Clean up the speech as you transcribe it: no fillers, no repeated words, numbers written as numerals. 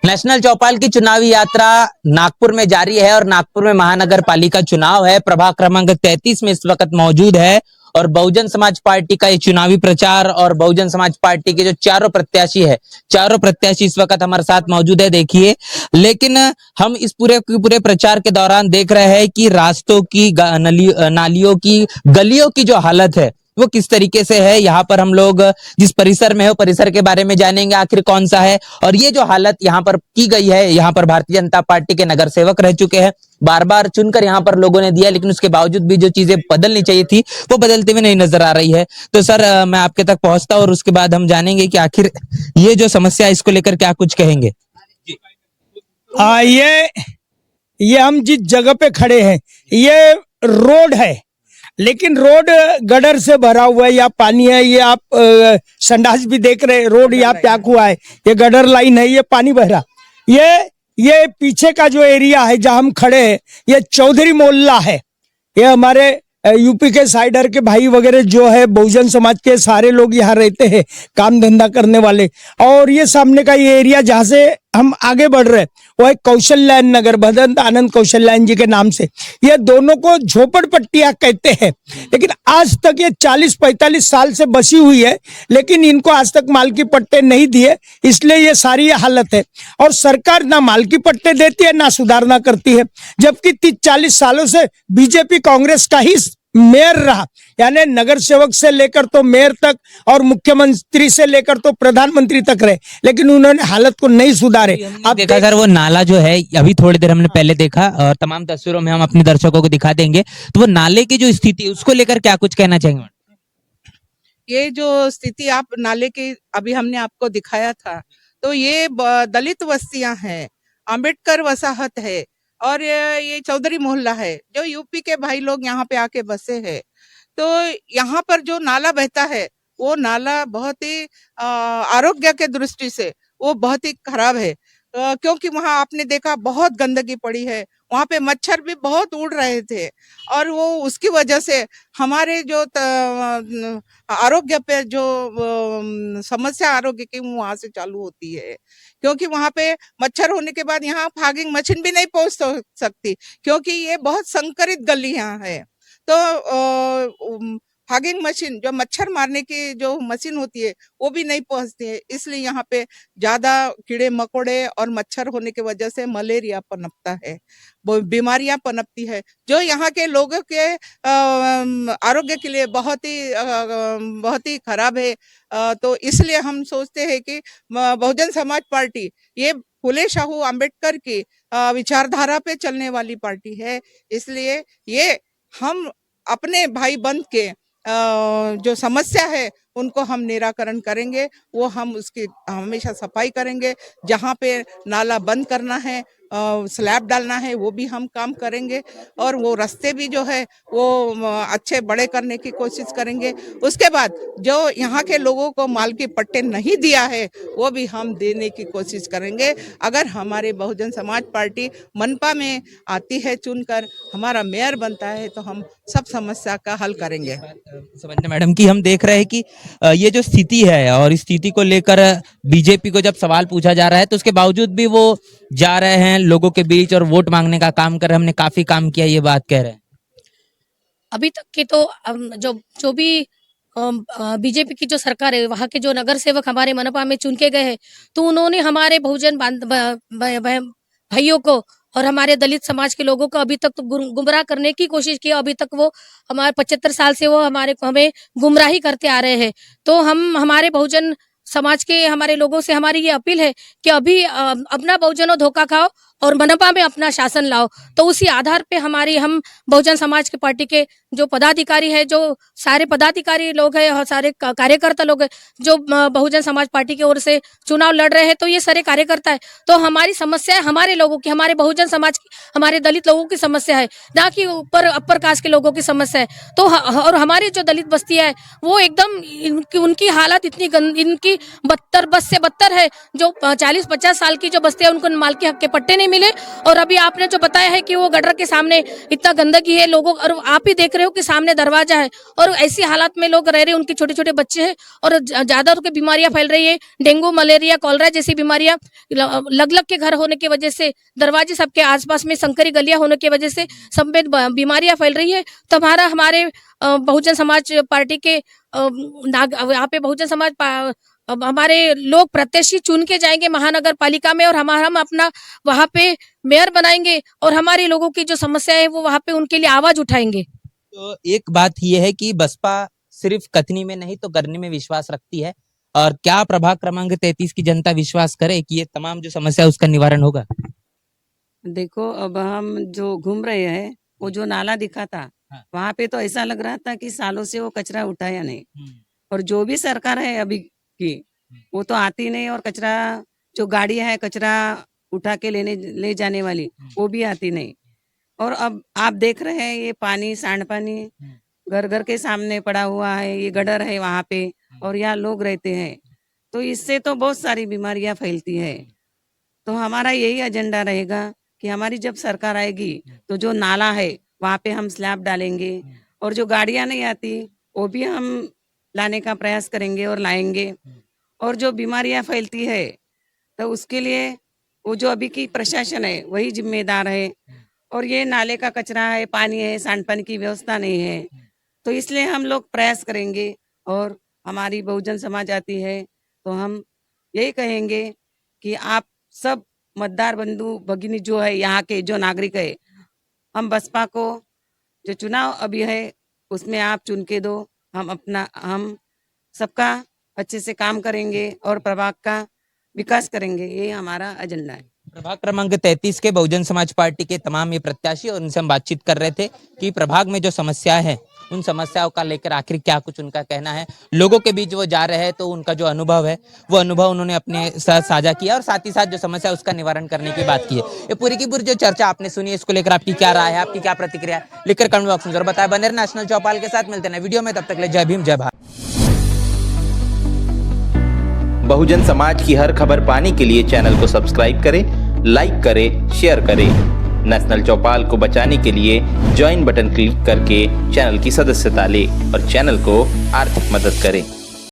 National चौपाल की चुनावी यात्रा नागपुर में जारी है और नागपुर में महानगर पालिका चुनाव है। प्रभाग क्रमांक 33 में इस वक्त मौजूद है और बहुजन समाज पार्टी का ये चुनावी प्रचार और बहुजन समाज पार्टी के जो चारों प्रत्याशी इस वक्त हमारे साथ मौजूद है। देखिए, लेकिन हम इस पूरे प्रचार के दौरान देख रहे हैं कि रास्तों की, नालियों की, गलियों की जो हालत है वो किस तरीके से है। यहाँ पर हम लोग जिस परिसर में है वो परिसर के बारे में जानेंगे, आखिर कौन सा है और ये जो हालत यहाँ पर की गई है। यहाँ पर भारतीय जनता पार्टी के नगर सेवक रह चुके हैं, बार बार चुनकर यहाँ पर लोगों ने दिया, लेकिन उसके बावजूद भी जो चीजें बदलनी चाहिए थी वो बदलते हुए नहीं नजर आ रही है। तो सर, मैं आपके तक पहुंचता हूं और उसके बाद हम जानेंगे कि आखिर ये जो समस्या है इसको लेकर क्या कुछ कहेंगे। ये हम जिस जगह पे खड़े हैं ये रोड है, लेकिन रोड गटर से भरा हुआ है या पानी है। ये आप संडास भी देख रहे हैं, रोड यहाँ प्याक हुआ है, ये गटर लाइन है, ये पानी बह रहा। ये पीछे का जो एरिया है जहाँ हम खड़े हैं ये चौधरी मोहल्ला है। ये हमारे यूपी के साइडर के भाई वगैरह जो है बहुजन समाज के सारे लोग यहाँ रहते हैं, काम धंधा करने वाले। और ये सामने का ये एरिया जहाँ से हम आगे बढ़ रहे हैं वो है कौशल्यायन नगर, भदंत आनंद कौशल्यायन जी के नाम से। ये दोनों को झोपड़पट्टियां कहते हैं, लेकिन आज तक ये 40-45 साल से बसी हुई है, लेकिन इनको आज तक मालकी पट्टे नहीं दिए, इसलिए ये सारी हालत है। और सरकार ना मालकी पट्टे देती है ना सुधारना करती है, जबकि 30-40 सालों से बीजेपी कांग्रेस का ही मेयर रहा, यानी नगर सेवक से लेकर तो मेयर तक और मुख्यमंत्री से लेकर तो प्रधानमंत्री तक रहे, लेकिन उन्होंने हालत को नहीं सुधारे। अब देखा सर, वो नाला जो है अभी थोड़ी देर हमने पहले देखा और तमाम तस्वीरों में हम अपने दर्शकों को दिखा देंगे, तो वो नाले की जो स्थिति है उसको लेकर क्या कुछ कहना चाहेंगे? ये जो स्थिति आप नाले की अभी हमने आपको दिखाया था, तो ये दलित बस्तियां हैं, अंबेडकर वसाहत है और ये चौधरी मोहल्ला है, जो यूपी के भाई लोग यहाँ पे आके बसे हैं। तो यहाँ पर जो नाला बहता है वो नाला बहुत ही आरोग्य के दृष्टि से वो बहुत ही खराब है, क्योंकि वहाँ आपने देखा बहुत गंदगी पड़ी है, वहाँ पे मच्छर भी बहुत उड़ रहे थे और वो उसकी वजह से हमारे जो आरोग्य पे जो समस्या आरोग्य की वहाँ से चालू होती है, क्योंकि वहाँ पे मच्छर होने के बाद यहाँ फॉगिंग मशीन भी नहीं पहुँच सकती, क्योंकि ये बहुत संकरित गलियाँ है। तो फॉगिंग मशीन जो मच्छर मारने की जो मशीन होती है वो भी नहीं पहुंचती है, इसलिए यहाँ पे ज्यादा कीड़े मकोड़े और मच्छर होने की वजह से मलेरिया पनपता है, बीमारियां पनपती है, जो यहाँ के लोगों के आरोग्य के लिए बहुत ही खराब है। तो इसलिए हम सोचते हैं कि बहुजन समाज पार्टी ये फुले शाहू अंबेडकर की विचारधारा पे चलने वाली पार्टी है, इसलिए ये हम अपने भाई बंद के जो समस्या है उनको हम निराकरण करेंगे, वो हम उसकी हमेशा सफाई करेंगे। जहाँ पे नाला बंद करना है, स्लैब डालना है, वो भी हम काम करेंगे और वो रास्ते भी जो है वो अच्छे बड़े करने की कोशिश करेंगे। उसके बाद जो यहाँ के लोगों को मालकी पट्टे नहीं दिया है वो भी हम देने की कोशिश करेंगे। अगर हमारे बहुजन समाज पार्टी मनपा में आती है, चुनकर हमारा मेयर बनता है, तो हम सब समस्या का हल करेंगे। समझते मैडम कि हम देख रहे हैं कि ये जो स्थिति है और इस स्थिति को लेकर बीजेपी को जब सवाल पूछा जा रहा है तो उसके बावजूद भी वो जा रहे हैं लोगों के बीच और वोट मांगने का काम कर रहे हैं। हमने काफी काम किया, ये बात कह रहे हैं। अभी तक के तो जो भी बीजेपी की जो सरकार है, वहाँ के जो नगर सेवक हमारे मनपा में चुन के गए हैं, तो उन्होंने हमारे बहुजन भाइयों को और हमारे दलित समाज के लोगों को अभी तक तो गुमराह करने की कोशिश की। अभी तक वो हमारे 75 साल से वो हमें गुमराही करते आ रहे हैं। तो हम हमारे बहुजन समाज के हमारे लोगों से हमारी ये अपील है कि अभी अपना बहुजनों धोखा खाओ और मनपा में अपना शासन लाओ। तो उसी आधार पे हम बहुजन समाज की पार्टी के जो पदाधिकारी है, जो सारे पदाधिकारी लोग हैं और सारे कार्यकर्ता लोग हैं जो बहुजन समाज पार्टी की ओर से चुनाव लड़ रहे हैं, तो ये सारे कार्यकर्ता है। तो हमारी समस्या है हमारे लोगों की, हमारे बहुजन समाज की, हमारे दलित लोगों की समस्या है, ना कि ऊपर अपर कास्ट के लोगों की समस्या है। तो और हमारी जो दलित बस्तियां है वो एकदम उनकी हालत इनकी बस से बदतर है। जो 40-50 साल की जो बस्तियां, उनको मालकी हक के पट्टे नहीं नहीं मिले। और अभी आपने जो बताया है कि वो गटर के सामने इतना गंदगी है लोगों, और आप ही देख रहे हो कि सामने दरवाजा है और ऐसी हालत में लोग रह रहे हैं, उनके छोटे छोटे बच्चे हैं और ज्यादा के बीमारियां फैल रही है, डेंगू मलेरिया कॉलरा जैसी बीमारियां लग लग के घर होने की वजह से, दरवाजे सबके आसपास में संकरी गलियां होने की वजह से सब में बीमारियां फैल रही है। तो हमारे बहुजन समाज पार्टी के यहाँ पे बहुजन समाज अब हमारे लोग प्रत्याशी चुन के जाएंगे महानगर पालिका में, और हम अपना वहाँ पे मेयर बनाएंगे और हमारे लोगों की जो समस्या है वो वहाँ पे उनके लिए आवाज उठाएंगे। तो एक बात ये है कि बसपा सिर्फ कथनी में नहीं तो करने में विश्वास रखती है, और क्या प्रभाग क्रमांक 33 की जनता विश्वास करे कि ये तमाम जो समस्या है उसका निवारण होगा? देखो, अब हम जो घूम रहे हैं वो जो नाला दिखा था हाँ। वहाँ पे तो ऐसा लग रहा था कि सालों से वो कचरा उठाया नहीं। और जो भी सरकार है अभी की वो तो आती नहीं, और कचरा जो गाड़ी है कचरा उठा के ले जाने वाली वो भी आती नहीं। और अब आप देख रहे हैं ये पानी, सांड पानी घर घर के सामने पड़ा हुआ है, ये गटर है वहाँ पे और यहाँ लोग रहते हैं, तो इससे तो बहुत सारी बीमारियां फैलती है। तो हमारा यही एजेंडा रहेगा कि हमारी जब सरकार आएगी तो जो नाला है वहाँ पे हम स्लैब डालेंगे, और जो गाड़ियां नहीं आती वो भी हम लाने का प्रयास करेंगे और लाएंगे। और जो बीमारियां फैलती है तो उसके लिए वो जो अभी की प्रशासन है वही जिम्मेदार है। और ये नाले का कचरा है, पानी है, सांड पानी की व्यवस्था नहीं है, तो इसलिए हम लोग प्रयास करेंगे। और हमारी बहुजन समाज आती है तो हम यही कहेंगे कि आप सब मतदार बंधु भगिनी जो है यहाँ के जो नागरिक है, हम बसपा को जो चुनाव अभी है उसमें आप चुन के दो। हम सबका अच्छे से काम करेंगे और प्रभाग का विकास करेंगे, ये हमारा एजेंडा है। प्रभाग क्रमांक 33 के बहुजन समाज पार्टी के तमाम ये प्रत्याशी, और उनसे हम बातचीत कर रहे थे कि प्रभाग में जो समस्या है उन समस्याओं का लेकर आखिर क्या कुछ उनका कहना है। लोगों के बीच वो जा रहे हैं तो उनका जो अनुभव है वो अनुभव उन्होंने अपने साथ साझा किया, और साथ ही साथ जो समस्या है उसका निवारण करने की बात की है। ये पूरी की पूरी जो चर्चा आपने सुनी है, इसको लेकर आपकी क्या राय है, आपकी क्या प्रतिक्रिया है, लिखकर कमेंट बॉक्स में जरूर बताएं। बने रहिए नेशनल चौपाल के साथ, मिलते हैं वीडियो में, तब तक के लिए जय भीम जय भारत। बहुजन समाज की हर खबर पाने के लिए चैनल को सब्सक्राइब करें, लाइक करें, शेयर करें। नेशनल चौपाल को बचाने के लिए ज्वाइन बटन क्लिक करके चैनल की सदस्यता लें और चैनल को आर्थिक मदद करें।